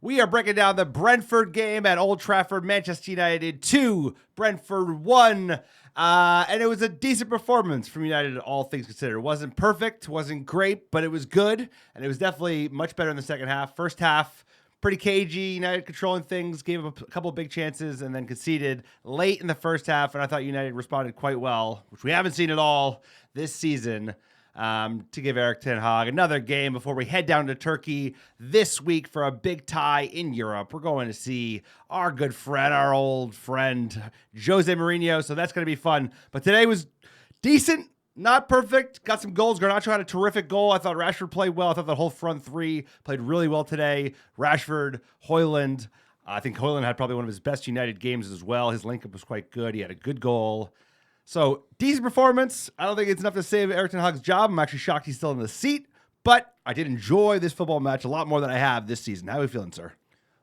We are breaking down the Brentford game at Old Trafford. Manchester United 2, Brentford 1. And it was a decent performance from United, all things considered. It wasn't perfect, wasn't great, but it was good. And it was definitely much better in the second half. First half, pretty cagey. United controlling things, gave up a couple of big chances, and then conceded late in the first half. And I thought United responded quite well, which we haven't seen at all this season. To give Erik Ten Hag another game before we head down to Turkey this week for a big tie in Europe. We're going to see our good friend, our old friend, Jose Mourinho, so that's going to be fun. But today was decent, not perfect, got some goals. Garnacho had a terrific goal. I thought Rashford played well. I thought the whole front three played really well today. Rashford, Hojlund. I think Hojlund had probably one of his best United games as well. His link-up was quite good. He had a good goal. So, decent performance. I don't think it's enough to save Erik Ten Hag's job. I'm actually shocked he's still in the seat. But I did enjoy this football match a lot more than I have this season. How are we feeling, sir?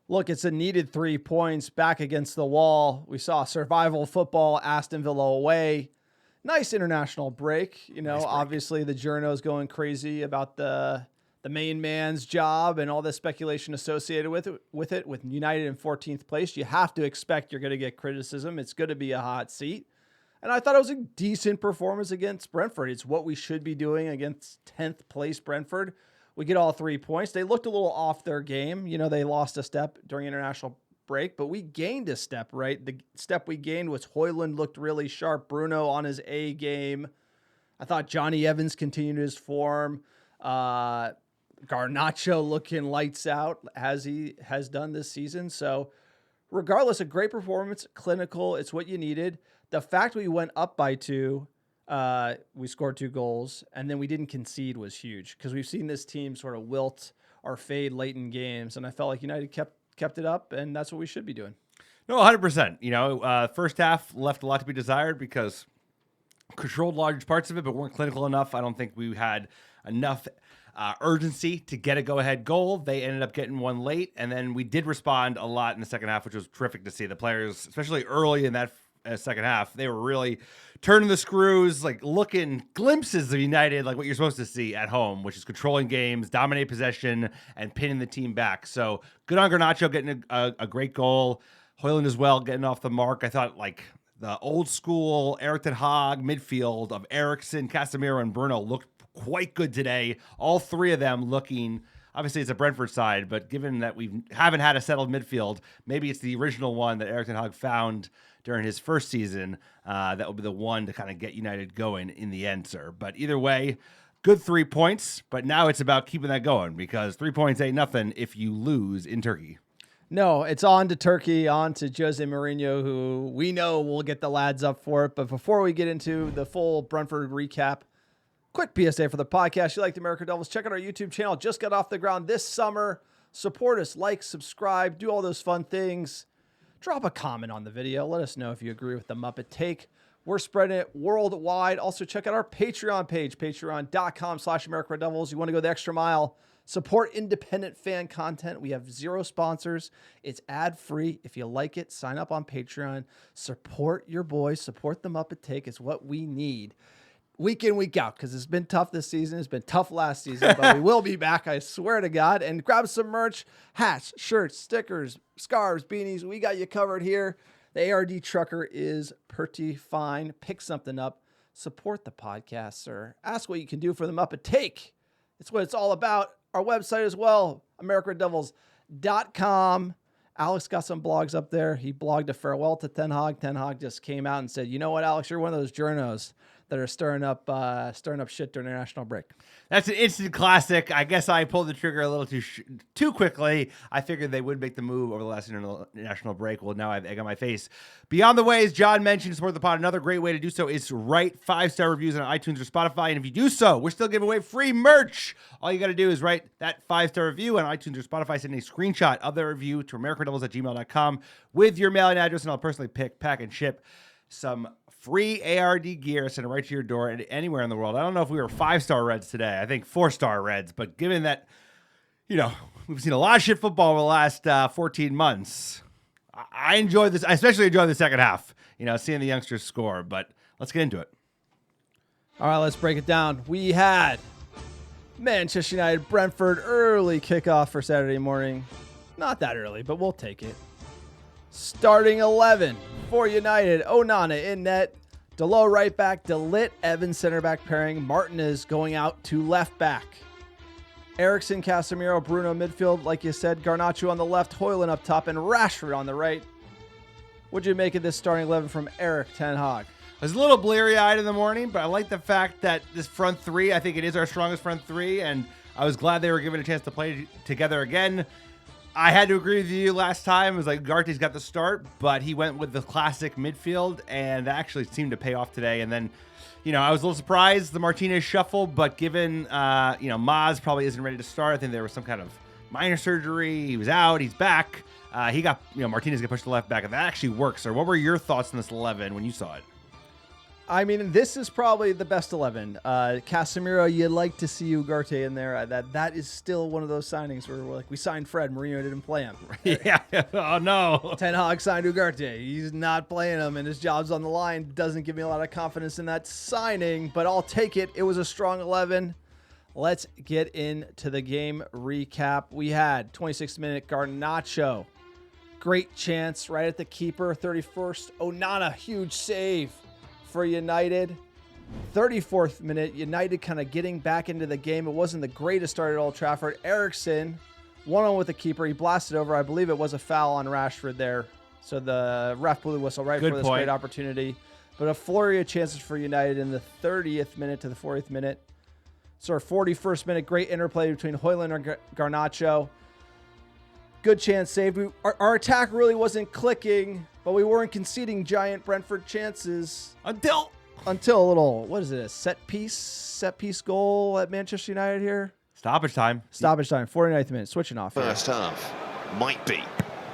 Look, it's a needed 3 points back against the wall. We saw survival football, Aston Villa away. Nice international break. You know, nice break. Obviously the journo's going crazy about the main man's job and all the speculation associated with it. With United in 14th place, you have to expect you're going to get criticism. It's going to be a hot seat. And I thought it was a decent performance against Brentford. It's what we should be doing against 10th place Brentford. We get all 3 points. They looked a little off their game. You know, they lost a step during international break, but we gained a step, right? The step we gained was Hojlund looked really sharp. Bruno on his A game. I thought Johnny Evans continued his form. Garnacho looking lights out as he has done this season. So regardless, a great performance, clinical. It's what you needed. The fact we went up by 2, we scored 2 goals, and then we didn't concede was huge because we've seen this team sort of wilt or fade late in games, and I felt like United kept it up, and that's what we should be doing. No, 100%. You know, first half left a lot to be desired because controlled large parts of it, but weren't clinical enough. I don't think we had enough urgency to get a go-ahead goal. They ended up getting one late, and then we did respond a lot in the second half, which was terrific to see. The players, especially early in that second half, they were really turning the screws, like looking glimpses of United, like what you're supposed to see at home, which is controlling games, dominate possession, and pinning the team back. So good on Garnacho getting a great goal. Hojlund as well, getting off the mark. I thought like the old school Erik Ten Hag midfield of Eriksen, Casemiro, and Bruno looked quite good today. All 3 of them looking, obviously it's a Brentford side, but given that we haven't had a settled midfield, maybe it's the original one that Erik Ten Hag found during his first season. That will be the one to kind of get United going in the end, sir. But either way, good 3 points. But now it's about keeping that going because 3 points ain't nothing if you lose in Turkey. No, it's on to Turkey, on to Jose Mourinho, who we know will get the lads up for it. But before we get into the full Brentford recap, quick PSA for the podcast. You like the American Devils? Check out our YouTube channel. Just got off the ground this summer. Support us, like, subscribe, do all those fun things. Drop a comment on the video. Let us know if you agree with the Muppet Take. We're spreading it worldwide. Also, check out our Patreon page, patreon.com/americanreddevils. You want to go the extra mile, support independent fan content. We have 0 sponsors. It's ad-free. If you like it, sign up on Patreon. Support your boys. Support the Muppet Take. It's what we need. Week in, week out, because it's been tough this season. It's been tough last season, but we will be back, I swear to God. And grab some merch, hats, shirts, stickers, scarves, beanies. We got you covered here. The ARD trucker is pretty fine. Pick something up. Support the podcast, sir. Ask what you can do for the Muppet Take. It's what it's all about. Our website as well, americanreddevils.com. Alex got some blogs up there. He blogged a farewell to Ten Hag. Ten Hag just came out and said, you know what, Alex, you're one of those journos that are stirring up shit during international break. That's an instant classic. I guess I pulled the trigger a little too quickly. I figured they would make the move over the last international break. Well, now I have egg on my face. Beyond the ways John mentioned, support the pod. Another great way to do so is to write 5-star reviews on iTunes or Spotify. And if you do so, we're still giving away free merch. All you got to do is write that 5-star review on iTunes or Spotify. Send a screenshot of the review to americanreddevils@gmail.com with your mailing address, and I'll personally pick, pack, and ship some free ARD gear, sent it right to your door anywhere in the world. I don't know if we were 5-star Reds today. I think 4-star Reds. But given that, you know, we've seen a lot of shit football over the last 14 months, I enjoyed this. I especially enjoyed the second half, you know, seeing the youngsters score. But let's get into it. All right, let's break it down. We had Manchester United, Brentford, early kickoff for Saturday morning. Not that early, but we'll take it. Starting 11 for United. Onana in net. Delo right back. DeLitt, Evans center back pairing. Martinez going out to left back. Eriksen, Casemiro, Bruno midfield. Like you said, Garnacho on the left. Hojlund up top. And Rashford on the right. What'd you make of this starting 11 from Erik Ten Hag? I was a little bleary-eyed in the morning, but I like the fact that this front three, I think it is our strongest front three, and I was glad they were given a chance to play together again. I had to agree with you last time. It was like Garte's got the start, but he went with the classic midfield, and that actually seemed to pay off today. And then, I was a little surprised the Martinez shuffle, but given, Maz probably isn't ready to start. I think there was some kind of minor surgery. He was out. He's back. He got, Martinez got pushed to left back, and that actually works. So what were your thoughts on this 11 when you saw it? I mean, this is probably the best 11. Casemiro, you'd like to see Ugarte in there. That is still one of those signings where we're like, we signed Fred, Mourinho didn't play him. Yeah. Oh, no. Ten Hag signed Ugarte. He's not playing him, and his job's on the line. Doesn't give me a lot of confidence in that signing, but I'll take it. It was a strong 11. Let's get into the game recap. We had 26th minute Garnacho. Great chance right at the keeper. 31st, Onana, huge save for United. 34th minute, United kind of getting back into the game. It wasn't the greatest start at Old Trafford. Eriksen, one-on with the keeper. He blasted over. I believe it was a foul on Rashford there. So the ref blew the whistle right for this great opportunity. But a flurry of chances for United in the 30th minute to the 40th minute. So our 41st minute, great interplay between Hojlund and Garnacho. Good chance saved. Our attack really wasn't clicking, but we weren't conceding giant Brentford chances Until a little, what is it, a set piece goal at Manchester United here? Stoppage time. 49th minute, switching off. First half might be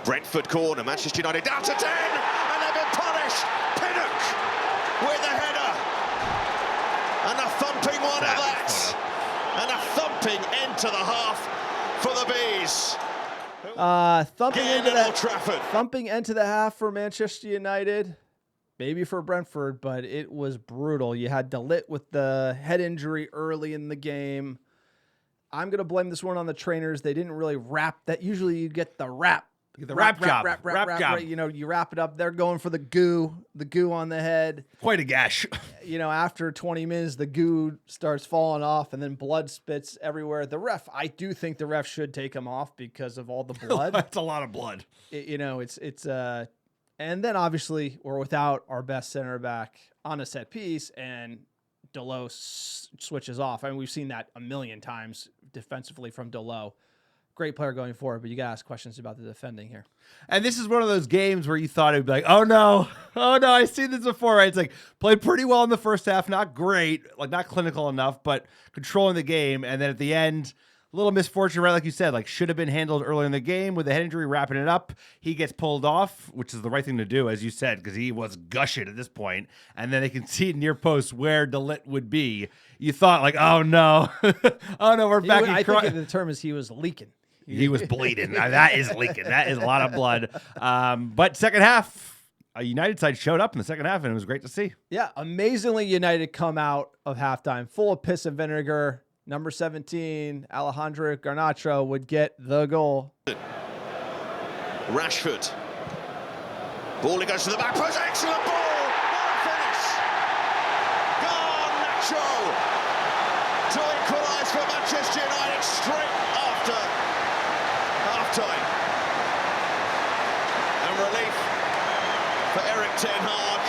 Brentford corner, Manchester United down to 10, and they've been punished. Pinnock with the header, and a thumping one at that, and a thumping into the half for the Bees. Thumping into the half for Manchester United, maybe for Brentford, but it was brutal. You had DeLitt with the head injury early in the game. I'm going to blame this one on the trainers. They didn't really wrap that. Usually you get the wrap. The wrap job. Right, you wrap it up. They're going for the goo on the head. Quite a gash. After 20 minutes, the goo starts falling off and then blood spits everywhere. I do think the ref should take him off because of all the blood. That's a lot of blood. And then obviously we're without our best center back on a set piece, and Delo switches off. I mean, we've seen that a million times defensively from Delo. Great player going forward, but you got to ask questions about the defending here. And this is one of those games where you thought it would be like, oh no, I've seen this before, right? It's like played pretty well in the first half, not great, like not clinical enough, but controlling the game. And then at the end, a little misfortune, right? Like you said, like should have been handled earlier in the game with the head injury, wrapping it up. He gets pulled off, which is the right thing to do, as you said, because he was gushing at this point. And then they can see near post where DeLitt would be. You thought like, oh no, we're back. I think the term is he was leaking. He was bleeding. Now, that is leaking. That is a lot of blood. But second half, a United side showed up in the second half, and it was great to see. Yeah, amazingly United come out of halftime full of piss and vinegar. Number 17, Alejandro Garnacho would get the goal. Rashford. Ball goes to the back post. Excellent ball. What a finish. Garnacho to equalise for Manchester United straight after half-time. And relief for Erik Ten Hag.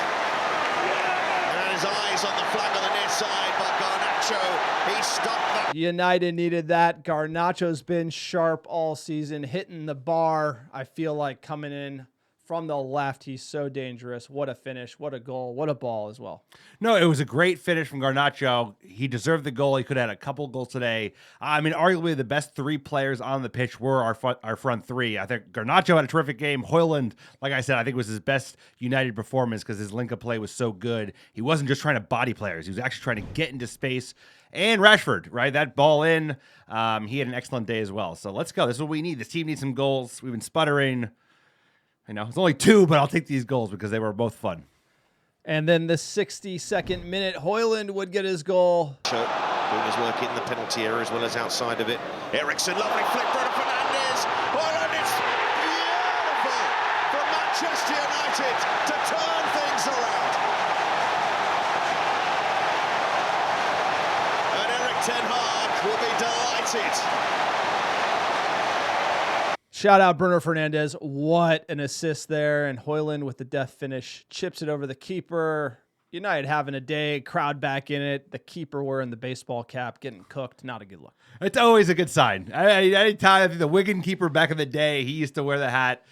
And his eyes on the flag on the near side, but Garnacho, he stopped that. United needed that. Garnacho's been sharp all season, hitting the bar. I feel like coming in from the left, he's so dangerous. What a finish, what a goal, what a ball as well. No, it was a great finish from Garnacho. He deserved the goal. He could have had a couple goals today. I mean, arguably the best three players on the pitch were our front three. I think Garnacho had a terrific game. Hojlund, like I said, I think was his best United performance because his link-up play was so good. He wasn't just trying to body players. He was actually trying to get into space. And Rashford, right? That ball in. He had an excellent day as well. So let's go. This is what we need. This team needs some goals. We've been sputtering. I know it's only 2, but I'll take these goals because they were both fun. And then the 62nd minute, Hojlund would get his goal. Doing his work in the penalty area as well as outside of it. Eriksen, lovely flick, Bruno Fernandes. Hojlund, it's United to turn things around. And Erik Ten Hag will be delighted. Shout out Bruno Fernandes. What an assist there. And Hojlund with the death finish chips it over the keeper. United having a day, crowd back in it. The keeper wearing the baseball cap, getting cooked. Not a good look. It's always a good sign. Anytime, I think the Wigan keeper back in the day, he used to wear the hat.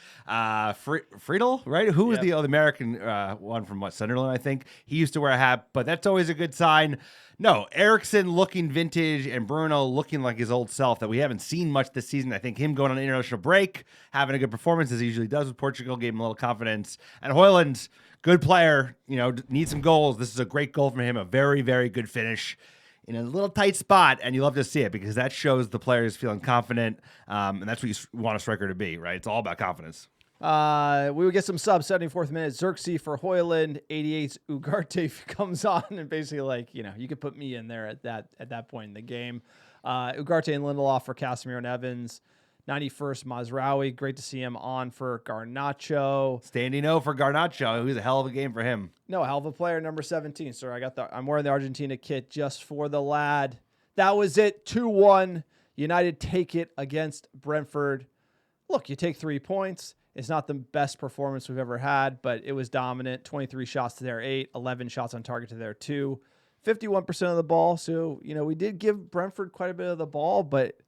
Friedel, right? Who was the American one from Sunderland, I think? He used to wear a hat, but that's always a good sign. No, Eriksen looking vintage and Bruno looking like his old self that we haven't seen much this season. I think him going on an international break, having a good performance as he usually does with Portugal, gave him a little confidence. And Hojlund, good player, needs some goals. This is a great goal from him, a very, very good finish in a little tight spot, and you love to see it because that shows the players feeling confident, and that's what you want a striker to be, right? It's all about confidence. We would get some subs. 74th minute, Xerxes for Hojlund. 88th, Ugarte comes on and basically you could put me in there at that point in the game. Ugarte and Lindelof for Casemiro and Evans. 91st, Mazraoui. Great to see him on for Garnacho. Standing O for Garnacho. It was a hell of a game for him. No, hell of a player, number 17. So I'm wearing the Argentina kit just for the lad. That was it. 2-1. United take it against Brentford. Look, you take 3 points. It's not the best performance we've ever had, but it was dominant. 23 shots to their 8, 11 shots on target to their 2, 51% of the ball. So, we did give Brentford quite a bit of the ball, but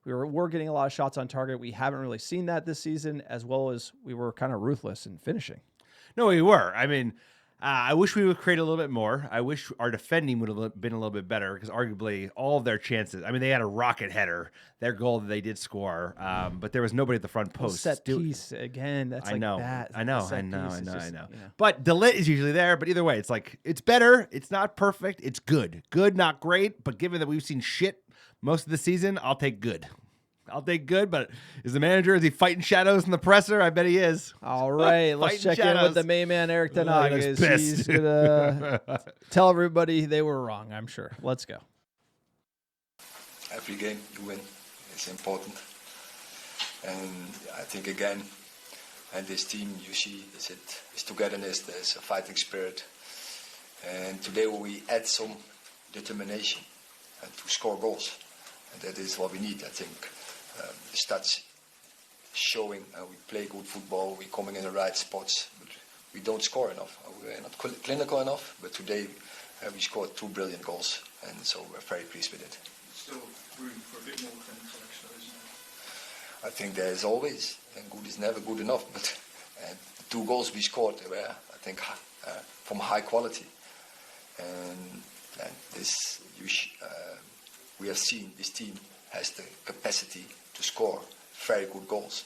we're getting a lot of shots on target. We haven't really seen that this season, as well as we were kind of ruthless in finishing. No, we were. I mean, I wish we would create a little bit more. I wish our defending would have been a little bit better because arguably all of their chances. I mean, they had a rocket header, their goal that they did score, but there was nobody at the front post. Set piece again. That's I know. that. I know. But DeLit is usually there. But either way, it's better. It's not perfect. It's good. Good, not great. But given that we've seen shit most of the season, I'll take good. But is the manager, is he fighting shadows in the presser? I bet he is. All right, let's check in with the main man, Erik Ten Hag. He's going to tell everybody they were wrong, I'm sure. Let's go. Every game you win is important. And I think, again, and this team, you see, is togetherness, there's a fighting spirit. And today we add some determination and to score goals. And that is what we need, I think. The stats showing we play good football, we're coming in the right spots, but we don't score enough. We're not clinical enough, but today we scored 2 brilliant goals, and so we're very pleased with it. Still room for a bit more clinical extra, isn't there? I think there is always, and good is never good enough, but the 2 goals we scored were, I think, from high quality. And this, we have seen this team has the capacity to score very good goals.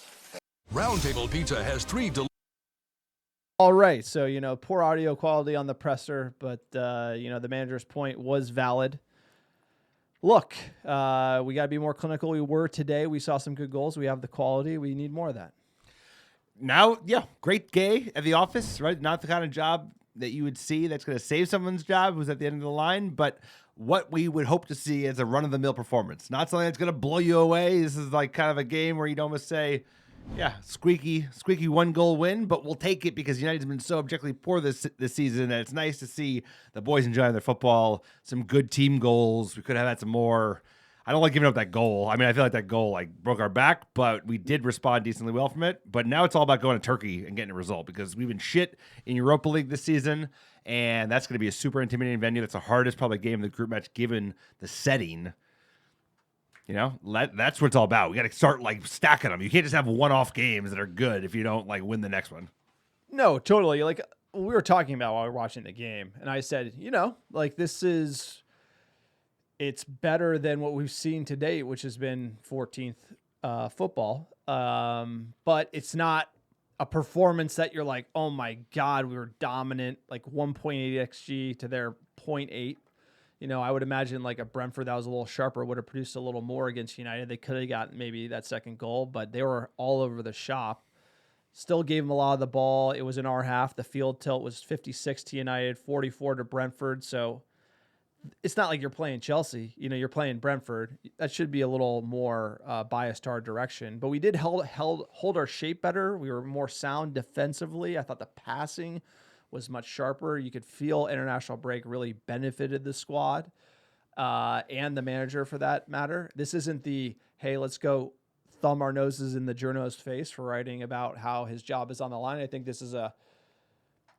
Roundtable Pizza has 3 All right, so poor audio quality on the presser, but the manager's point was valid. Look, we got to be more clinical. We were today. We saw some good goals. We have the quality. We need more of that. Now, great gay at the office, right? Not the kind of job that you would see that's going to save someone's job who's at the end of the line, but what we would hope to see is a run-of-the-mill performance. Not something that's going to blow you away. This is like kind of a game where you'd almost say, squeaky 1-goal win, but we'll take it because United's been so objectively poor this season, and it's nice to see the boys enjoying their football, some good team goals. We could have had some more. I don't like giving up that goal. I mean, I feel like that goal broke our back, but we did respond decently well from it. But now it's all about going to Turkey and getting a result because we've been shit in Europa League this season, and that's going to be a super intimidating venue. That's the hardest probably game of the group match given the setting. That's what it's all about. We got to start stacking them. You can't just have one-off games that are good if you don't win the next one. No, totally. We were talking about while we were watching the game, and I said, this is. It's better than what we've seen to date, which has been 14th football. But it's not a performance that you're like, oh my God, we were dominant, 1.8 XG to their 0.8. I would imagine a Brentford that was a little sharper would have produced a little more against United. They could have got maybe that second goal, but they were all over the shop. Still gave them a lot of the ball. It was in our half. The field tilt was 56 to United, 44 to Brentford. So it's not like you're playing Chelsea. You know, you're playing Brentford. That should be a little more biased to our direction. But we did hold our shape better. We were more sound defensively. I thought the passing was much sharper. You could feel international break really benefited the squad and the manager for that matter. This isn't the, hey, let's go thumb our noses in the journo's face for writing about how his job is on the line. I think this is a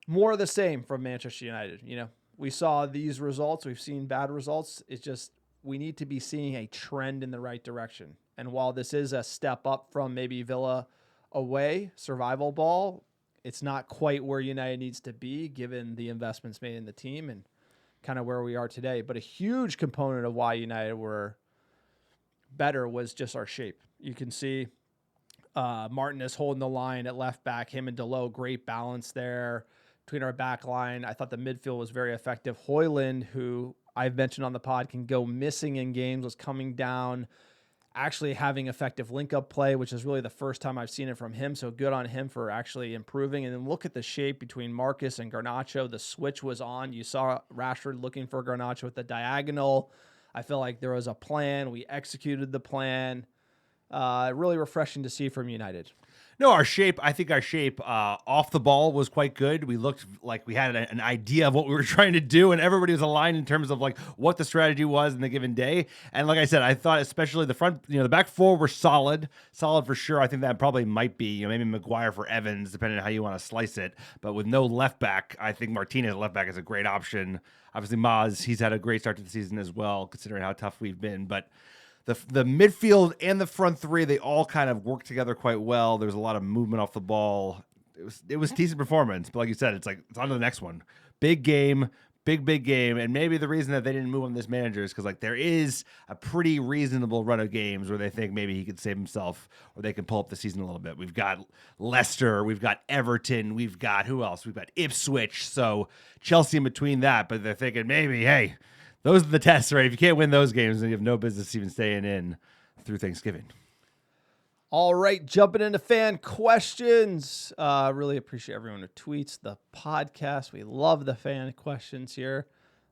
more of the same from Manchester United. You know, we saw these results. We've seen bad results. It's just we need to be seeing a trend in the right direction. And while this is a step up from maybe Villa away, survival ball, it's not quite where United needs to be given the investments made in the team and kind of where we are today. But a huge component of why United were better was just our shape. You can see Martin is holding the line at left back, him and Delo, great balance there between our back line. I thought the midfield was very effective. Hojlund, who I've mentioned on the pod, can go missing in games, was coming down, actually having effective link-up play, which is really the first time I've seen it from him. So good on him for actually improving. And then look at the shape between Marcus and Garnacho. The switch was on. You saw Rashford looking for Garnacho with the diagonal. I feel like there was a plan. We executed the plan. Really refreshing to see from United. No, I think our shape off the ball was quite good. We looked like we had an idea of what we were trying to do, and everybody was aligned in terms of like what the strategy was in the given day. And like I said, I thought especially the front, the back four were solid for sure. I think that probably might be, maybe Maguire for Evans, depending on how you want to slice it. But with no left back, I think Martinez left back is a great option. Obviously, Maz, he's had a great start to the season as well, considering how tough we've been. But the midfield and the front three, they all kind of work together quite well. There was a lot of movement off the ball. It was decent performance, but like you said, it's on to the next one. Big game, big game, and maybe the reason that they didn't move on this manager is because like there is a pretty reasonable run of games where they think maybe he could save himself or they can pull up the season a little bit. We've got Leicester, we've got Everton, we've got who else? We've got Ipswich, so Chelsea in between that, but they're thinking maybe, hey, those are the tests, right? If you can't win those games, then you have no business even staying in through Thanksgiving. All right, jumping into fan questions. Really appreciate everyone who tweets the podcast. We love the fan questions here.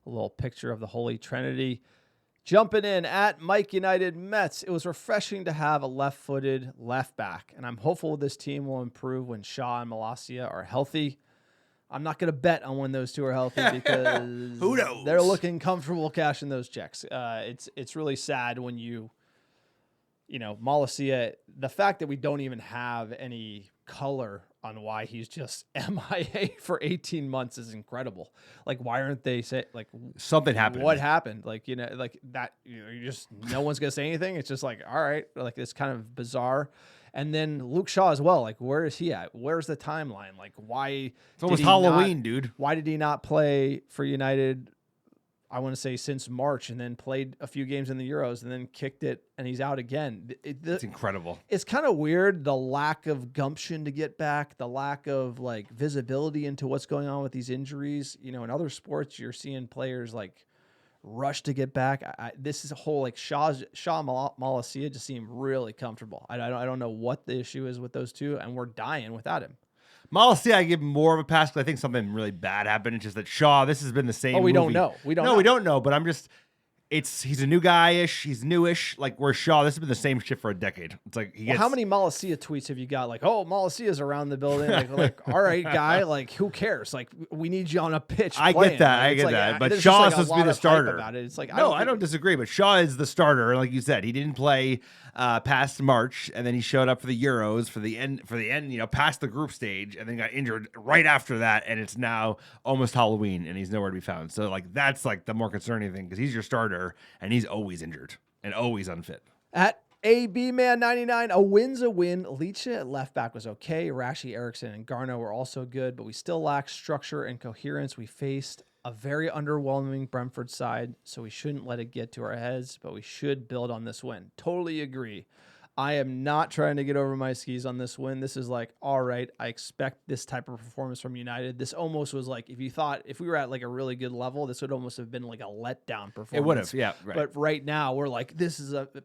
A little picture of the Holy Trinity. Jumping in at Mike United Mets. It was refreshing to have a left-footed left back, and I'm hopeful this team will improve when Shaw and Malacia are healthy. I'm not going to bet on when those two are healthy because who knows? They're looking comfortable cashing those checks. It's really sad when Malacia, the fact that we don't even have any color on why he's just MIA for 18 months is incredible. Like, why aren't they say like something happened? What happened? Like, like that, you just, no one's going to say anything. It's just like, all right, like it's kind of bizarre. And then Luke Shaw as well. Like, where is he at? Where's the timeline? Like, why? It's almost Halloween, dude. Why did he not play for United? I want to say since March, and then played a few games in the Euros, and then kicked it, and he's out again. It's incredible. It's kind of weird, the lack of gumption to get back, the lack of like visibility into what's going on with these injuries. In other sports, you're seeing players like rush to get back. This is a whole like Shaw Malacia just seem really comfortable. I don't know what the issue is with those two, and we're dying without him. Malacia, I give more of a pass because I think something really bad happened. It's just that Shaw, this has been the same. Oh, we movie. don't know. We don't know. But I'm just. He's a new guy-ish. He's newish. Like, where Shaw, this has been the same shit for a decade. It's like he gets... How many Malacia tweets have you got? Like, oh, Malacia's around the building. Like, all right, guy. Like, who cares? Like, we need you on a pitch. I playing. get that. I get that. But Shaw is supposed to be the starter. About it. It's like I don't disagree. But Shaw is the starter. Like you said, he didn't play past March, and then he showed up for the Euros for the end. Past the group stage, and then got injured right after that. And it's now almost Halloween, and he's nowhere to be found. So like that's like the more concerning thing because he's your starter, and he's always injured and always unfit. At ABman99, a win's a win. Leach at left back was okay. Rashi, Eriksson, and Garno were also good, but we still lack structure and coherence. We faced a very underwhelming Brentford side, so we shouldn't let it get to our heads, but we should build on this win. Totally agree. I am not trying to get over my skis on this win. This is like, all right, I expect this type of performance from United. This almost was like, if we were at like a really good level, this would almost have been like a letdown performance. It would have, yeah. Right. But right now we're like,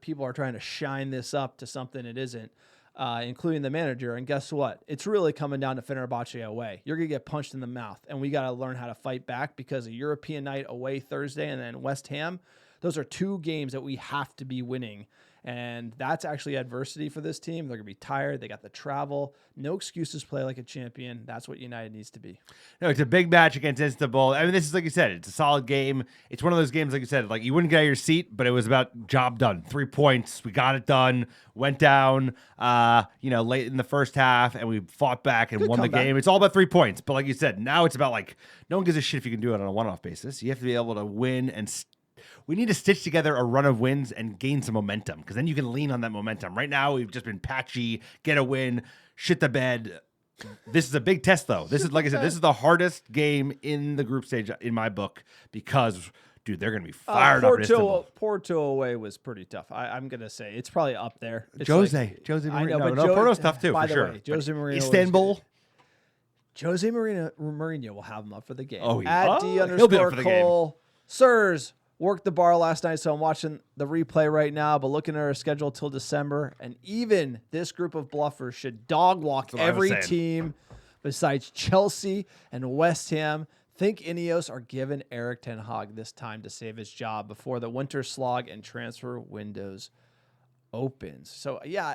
people are trying to shine this up to something it isn't. including the manager. And guess what? It's really coming down to Fenerbahce away. You're going to get punched in the mouth, and we got to learn how to fight back because a European night away Thursday and then West Ham, those are 2 games that we have to be winning. And that's actually adversity for this team. They're going to be tired. They got the travel. No excuses, play like a champion. That's what United needs to be. No, it's a big match against Istanbul. I mean, this is, like you said, it's a solid game. It's one of those games, like you said, like you wouldn't get out of your seat, but it was about job done. 3 points. We got it done. Went down, late in the first half, and we fought back and won the game. It's all about 3 points. But like you said, now it's about like, no one gives a shit if you can do it on a one-off basis. You have to be able to win and we need to stitch together a run of wins and gain some momentum because then you can lean on that momentum. Right now, we've just been patchy, get a win, shit the bed. This is a big test, though. This is, like I said, this is the hardest game in the group stage in my book because, dude, they're going to be fired up in Istanbul. Porto away was pretty tough. I'm going to say it's probably up there. It's Jose Mourinho. I know, but Porto's tough, too, by for the sure. way, Jose Mourinho. Istanbul. Jose Mourinho will have him up for the game. Oh, At he'll be up for the game. Sirs, worked the bar last night, so I'm watching the replay right now, but looking at our schedule till December, and even this group of bluffers should dog walk every team besides Chelsea and West Ham. Think Ineos are giving Erik ten Hag this time to save his job before the winter slog and transfer windows opens. So, yeah,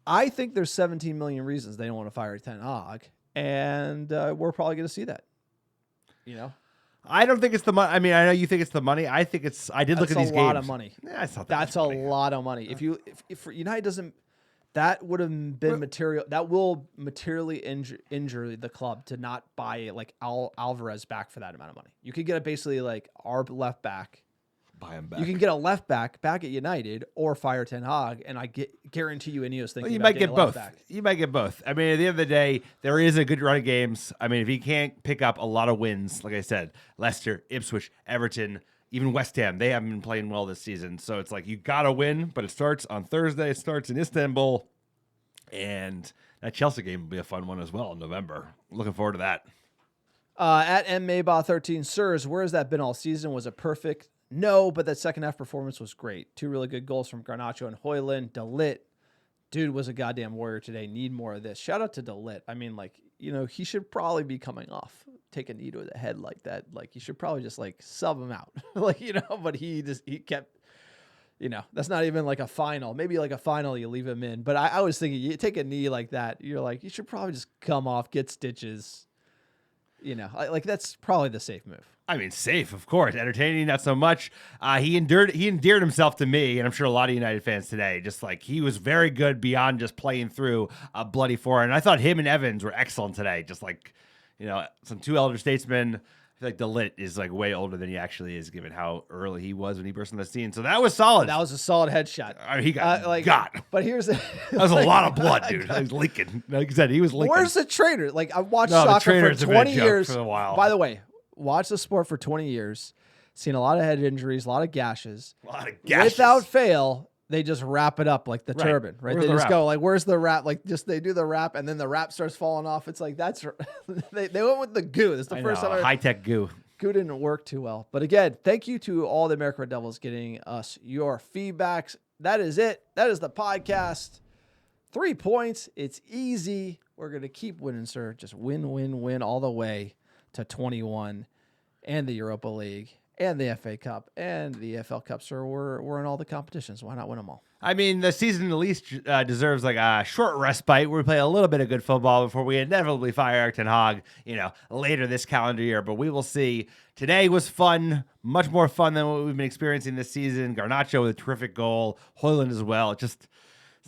I think there's 17 million reasons they don't want to fire ten Hag, and we're probably going to see that, I don't think it's the money. I mean, I know you think it's the money. I think it's. I did look at these games. That's a lot of money. Yeah, it's not That's a lot of money. If United doesn't, that would have been material. That will materially injure the club to not buy like Alvarez back for that amount of money. You could get basically like our left back. Buy him back. You can get a left back at United or fire Ten Hag, and I guarantee you Ineos thinking you about might getting get a both. left back. You might get both. I mean, at the end of the day, there is a good run of games. I mean, if he can't pick up a lot of wins, like I said, Leicester, Ipswich, Everton, even West Ham, they haven't been playing well this season. So it's like you got to win, but it starts on Thursday. It starts in Istanbul, and that Chelsea game will be a fun one as well in November. Looking forward to that. At MMaybach13, sirs, where has that been all season? Was it perfect? No, but that second half performance was great. 2 really good goals from Garnacho and Hojlund. De Ligt, dude, was a goddamn warrior today. Need more of this. Shout out to De Ligt. I mean, like, he should probably be coming off. Take a knee to the head like that. Like, you should probably just, like, sub him out. But he kept, that's not even like a final. Maybe like a final, you leave him in. But I was thinking, you take a knee like that, you're like, you should probably just come off, get stitches. Like that's probably the safe move. I mean, safe, of course. Entertaining, not so much. He endeared himself to me, and I'm sure a lot of United fans today. Just like he was very good beyond just playing through a bloody foreign. And I thought him and Evans were excellent today. Just like, some 2 elder statesmen. I feel like De Ligt is like way older than he actually is, given how early he was when he burst on the scene. So that was solid. That was a solid headshot. I mean, he got. But here's that was a lot of blood, dude. He was leaking. Like you said, he was leaking. Where's the trainer? Like I watched soccer for 20 years. For a while. By the way, watched the sport for 20 years. Seen a lot of head injuries, a lot of gashes. Without fail, they just wrap it up like the turban, right? They just go like, "Where's the wrap?" Like they do the wrap, and then the wrap starts falling off. It's like that's they went with the goo. This is the first time. High tech goo. Goo didn't work too well. But again, thank you to all the American Red Devils getting us your feedbacks. That is it. That is the podcast. 3 points. It's easy. We're going to keep winning, sir. Just win, win, win all the way to 21 and the Europa League and the FA Cup and the EFL Cup, sir. We're in all the competitions. Why not win them all? I mean, the season at least deserves like a short respite where we play a little bit of good football before we inevitably fire Erik ten Hag, later this calendar year. But we will see. Today was fun, much more fun than what we've been experiencing this season. Garnacho with a terrific goal, Hojlund as well. It's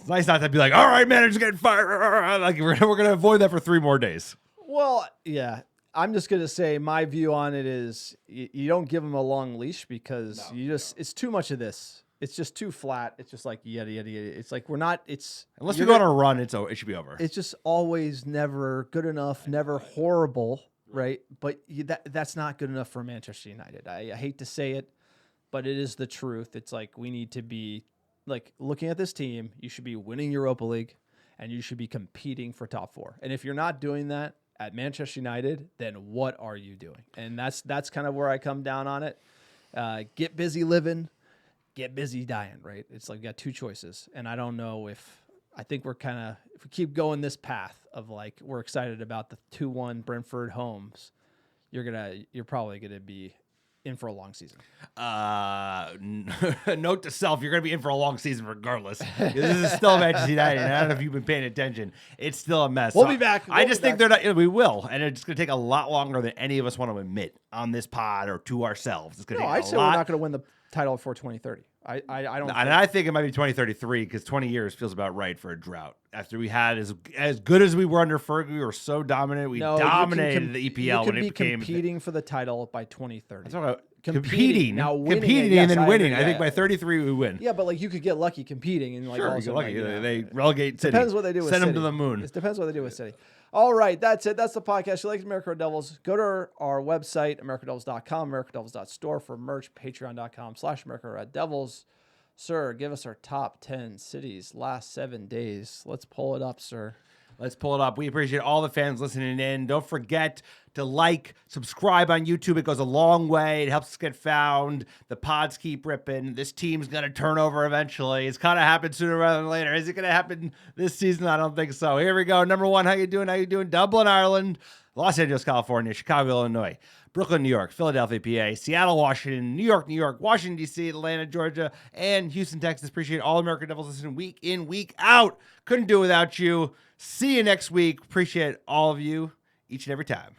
nice not to be like, all right, manager's getting fired. Like we're going to avoid that for 3 more days. Well, yeah. I'm just going to say my view on it is you don't give them a long leash because it's too much of this. It's just too flat. It's just like yada, yada, yada. It's like unless we go on a run, it should be over. It's just always never good enough, never horrible, right? But that's not good enough for Manchester United. I hate to say it, but it is the truth. It's like we need to be like looking at this team. You should be winning Europa League and you should be competing for top 4. And if you're not doing that at Manchester United, then what are you doing? And that's kind of where I come down on it. Get busy living. Get busy dying, right? It's like you got 2 choices. And I don't know if I think we're kind of, if we keep going this path of like, we're excited about the 2-1 Brentford homes, you're probably going to be in for a long season. Note to self, you're going to be in for a long season regardless. This is still Manchester United, and I don't know if you've been paying attention. It's still a mess. We'll be back. I just think they're not. We will, and it's going to take a lot longer than any of us want to admit on this pod or to ourselves. It's going to take I'd a say lot. we're not going to win the title before 2030. I don't. And I think it might be 2033 because 20 years feels about right for a drought. After we had as good as we were under Fergie, we were so dominant. We dominated the EPL when it became competing for the title by 2030. I'm talking about competing now, competing and then winning. I think by 33 we win. Yeah, but like you could get lucky competing and like Sure, also lucky. Like, they relegate City. Depends what they do. Send with them to the moon. It depends what they do with City. All right, that's it. That's the podcast. If you like American Red Devils, go to our website, americanreddevils.com, americanreddevils.store for merch, patreon.com/americanreddevils. Sir, give us our top 10 cities last 7 days. Let's pull it up, sir. Let's pull it up. We appreciate all the fans listening in. Don't forget to like, subscribe on YouTube. It goes a long way. It helps us get found. The pods keep ripping. This team's going to turn over eventually. It's kind of happened sooner rather than later. Is it going to happen this season? I don't think so. Here we go. Number 1, how you doing? How you doing? Dublin, Ireland. Los Angeles, California. Chicago, Illinois. Brooklyn, New York. Philadelphia, PA. Seattle, Washington. New York, New York. Washington, D.C. Atlanta, Georgia. And Houston, Texas. Appreciate all American Devils listening week in, week out. Couldn't do it without you. See you next week. Appreciate all of you each and every time.